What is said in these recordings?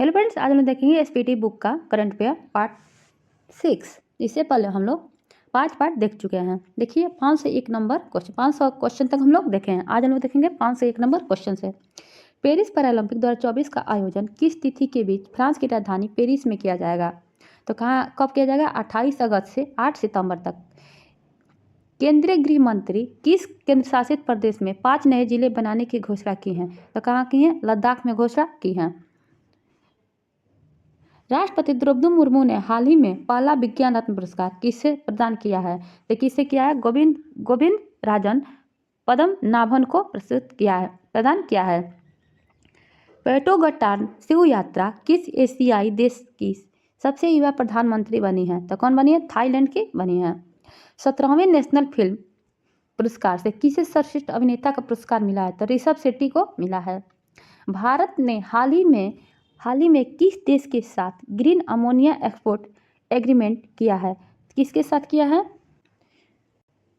Hello friends, आज हम लोग देखेंगे एसपीटी बुक का करंट अफेयर पार्ट 6। इससे पहले हम लोग 5 पार्ट देख चुके हैं। देखिए 5 से 1 नंबर क्वेश्चन, 500 क्वेश्चन तक हम लोग देखे हैं। आज हम लोग देखेंगे 5 से 1 नंबर क्वेश्चन से। पेरिस पैरालंपिक 2024 का आयोजन किस तिथि के बीच फ्रांस की राजधानी पेरिस में किया जाएगा? तो कहाँ कब किया जाएगा? 28 अगस्त से 8 सितंबर तक। केंद्रीय गृह मंत्री किस केंद्र शासित प्रदेश में 5 नए जिले बनाने की घोषणा की है? तो कहाँ की है? लद्दाख में घोषणा की है। राष्ट्रपति द्रौपदी मुर्मू ने हाल ही में पहला विज्ञान रत्न पुरस्कार किसे प्रदान किया है? तो किसे किया है? गोविंद राजन पद्मनाभन को प्रदान किया है। पेट्रोगटान शिव यात्रा किस एशियाई देश की सबसे युवा प्रधानमंत्री बनी है? तो कौन बनी है? थाईलैंड की बनी है। 17वें नेशनल फिल्म पुरस्कार से किसे सर्वश्रेष्ठ अभिनेता का पुरस्कार मिला है? तो ऋषभ शेट्टी को मिला है। भारत ने हाल ही में किस देश के साथ ग्रीन अमोनिया एक्सपोर्ट एग्रीमेंट किया है? किसके साथ किया है?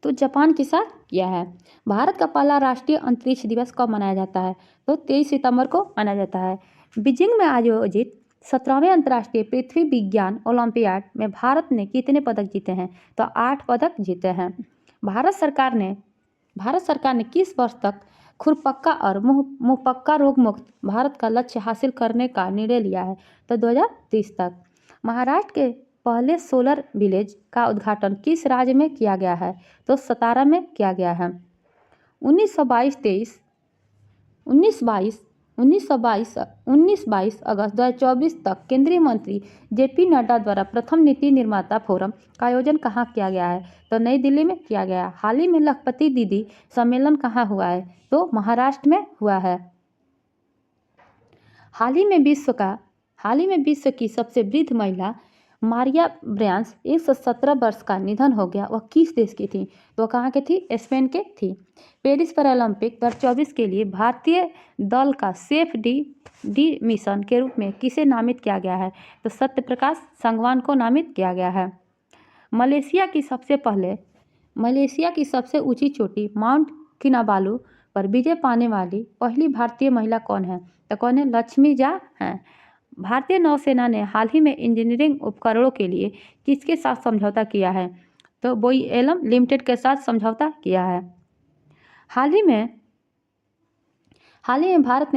तो जापान के साथ किया है। भारत का पहला राष्ट्रीय अंतरिक्ष दिवस कब मनाया जाता है? तो 23 सितंबर को मनाया जाता है। बीजिंग में आयोजित 17वें अंतर्राष्ट्रीय पृथ्वी विज्ञान ओलंपियाड में भारत ने कितने पदक जीते हैं? तो 8 पदक जीते हैं। भारत सरकार ने किस वर्ष तक खुरपक्का और मुंहपक्का रोग मुक्त भारत का लक्ष्य हासिल करने का निर्णय लिया है? तो 2030 तक। महाराष्ट्र के पहले सोलर विलेज का उद्घाटन किस राज्य में किया गया है? तो सतारा में किया गया है। 19-22 अगस्त 2024 तक केंद्रीय मंत्री जेपी नड्डा द्वारा प्रथम नीति निर्माता फोरम का आयोजन कहाँ किया गया है? तो नई दिल्ली में किया गया। हाल ही में लखपति दीदी सम्मेलन कहाँ हुआ है? तो महाराष्ट्र में हुआ है। हाल ही में विश्व की सबसे वृद्ध महिला मारिया ब्रांस 117 वर्ष का निधन हो गया। वह किस देश की थी? तो कहाँ के थी? स्पेन के थी। पेरिस पैरालंपिक 2024 के लिए भारतीय दल का सेफ डी मिशन के रूप में किसे नामित किया गया है? तो सत्यप्रकाश संगवान को नामित किया गया है। मलेशिया की सबसे ऊंची चोटी माउंट किनाबालू पर विजय पाने वाली पहली भारतीय महिला कौन है? तो कौन है? लक्ष्मी झा हैं। भारतीय नौसेना ने हाल ही में इंजीनियरिंग उपकरणों के लिए किसके साथ समझौता किया है? तो बोईएलएम लिमिटेड के साथ समझौता किया है। हाल ही में भारत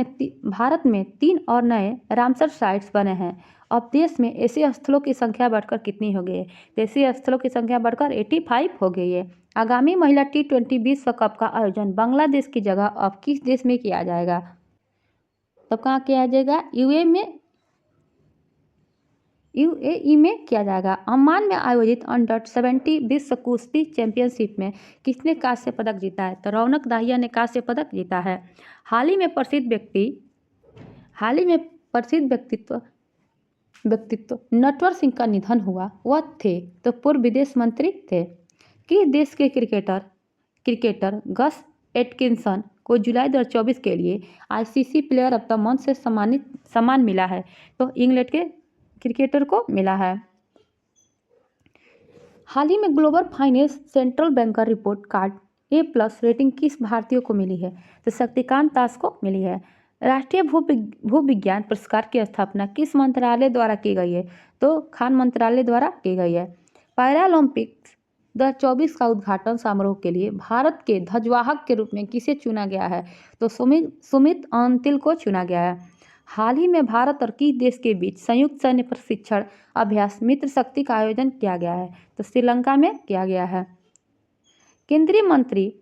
में 3 और नए रामसर साइट्स बने हैं। अब देश में ऐसे स्थलों की संख्या बढ़कर कितनी हो गई है? तो ऐसे स्थलों की संख्या बढ़कर 85 हो गई है। आगामी महिला T20 विश्व कप का आयोजन बांग्लादेश की जगह अब किस देश में किया जाएगा? तब कहाँ किया जाएगा? यूएई में किया जाएगा। अम्मान में आयोजित अंडर 70 विश्व कुश्ती चैंपियनशिप में किसने कांस्य पदक जीता है? तो रौनक दाहिया ने कांस्य पदक जीता है। हाल ही में प्रसिद्ध व्यक्तित्व नटवर सिंह का निधन हुआ। वह थे तो पूर्व विदेश मंत्री थे। किस देश के क्रिकेटर गस एटकिंसन को जुलाई 2024 के लिए ICC player of the month से सम्मान मिला है? तो इंग्लैंड के क्रिकेटर को मिला है। हाल ही में global finance central banker report card A+ rating किस भारतीय को मिली है? तो शक्तिकांत दास को मिली है। राष्ट्रीय भूविज्ञान पुरस्कार की स्थापना किस मंत्रालय द्वारा की गई है? तो खान मंत्रालय द्वारा की गई है। पैरालंपिक्स 2024 का उद्घाटन समारोह के लिए भारत के ध्वजवाहक के रूप में किसे चुना गया है? तो सुमित अंतिल को चुना गया है। हाल ही में भारत और किस देश के बीच संयुक्त सैन्य प्रशिक्षण अभ्यास मित्र शक्ति का आयोजन किया गया है? तो श्रीलंका में किया गया है। केंद्रीय मंत्री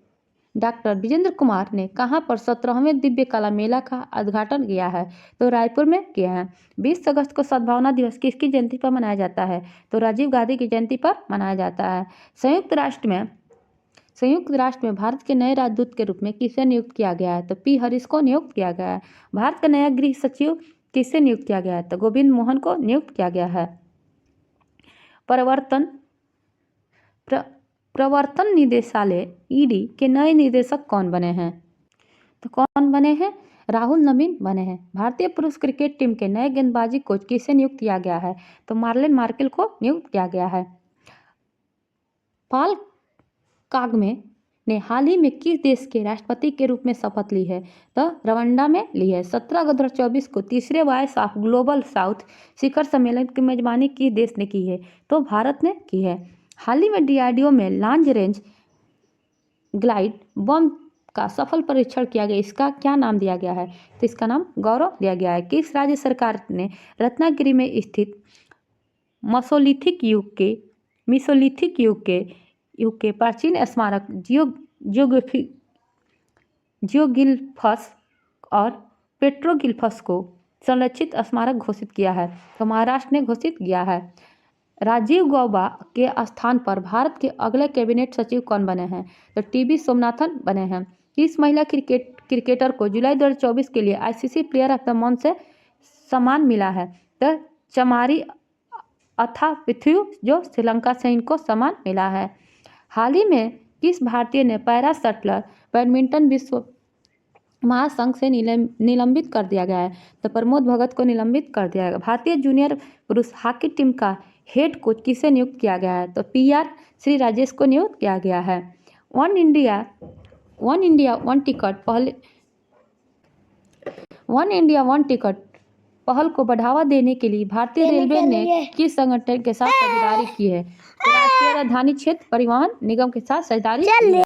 डॉक्टर विजेंद्र कुमार ने कहां पर 17वें दिव्य कला मेला का उद्घाटन किया है? तो रायपुर में किया है। 20 अगस्त को सद्भावना दिवस किसकी जयंती पर मनाया जाता है? तो राजीव गांधी की जयंती पर मनाया जाता है। संयुक्त राष्ट्र में भारत के नए राजदूत के रूप में किसे नियुक्त किया गया है? तो पी हरीश को नियुक्त किया गया है। भारत का नया गृह सचिव किसे नियुक्त किया गया है? तो गोविंद मोहन को नियुक्त किया गया है। प्रवर्तन निदेशालय ईडी के नए निदेशक कौन बने हैं? तो कौन बने हैं? राहुल नवीन बने हैं। भारतीय पुरुष क्रिकेट टीम के नए गेंदबाजी कोच किसे नियुक्त किया गया है? तो मार्लिन मार्केल को नियुक्त किया गया है। पाल कागमे ने हाल ही में किस देश के राष्ट्रपति के रूप में शपथ ली है? तो रवांडा में ली है। 17 अगस्त 2024 को तीसरे वॉइस ऑफ ग्लोबल साउथ शिखर सम्मेलन की मेजबानी किस देश ने की है? तो भारत ने की है। हाल ही में DRDO में लॉन्ग रेंज ग्लाइड बम का सफल परीक्षण किया गया, इसका क्या नाम दिया गया है? तो इसका नाम गौरव दिया गया है। किस राज्य सरकार ने रत्नागिरी में स्थित मेसोलिथिक युग के प्राचीन स्मारक जियोगिल्फस और पेट्रोगिल्फस को संरक्षित स्मारक घोषित किया है? तो महाराष्ट्र ने घोषित किया है। राजीव गौबा के स्थान पर भारत के अगले कैबिनेट सचिव कौन बने हैं? तो TB सोमनाथन बने हैं। किस महिला क्रिकेटर को जुलाई 2024 के लिए ICC player of the month से सम्मान मिला है? तो चमारी अथापिथु जो श्रीलंका से इनको सम्मान मिला है। हाल ही में किस भारतीय ने पैरा शटलर बैडमिंटन विश्व महासंघ से निलंबित कर दिया गया है? तो प्रमोद भगत को निलंबित कर दिया गया। भारतीय जूनियर पुरुष हॉकी टीम का हेड कोच किसे नियुक्त किया गया है? तो PR श्री राजेश को नियुक्त किया गया है। वन इंडिया वन टिकट पहल को बढ़ावा देने के लिए भारतीय रेलवे ने किस संगठन के साथ साझेदारी की है? राष्ट्रीय राजधानी क्षेत्र परिवहन निगम के साथ साझेदारी की है।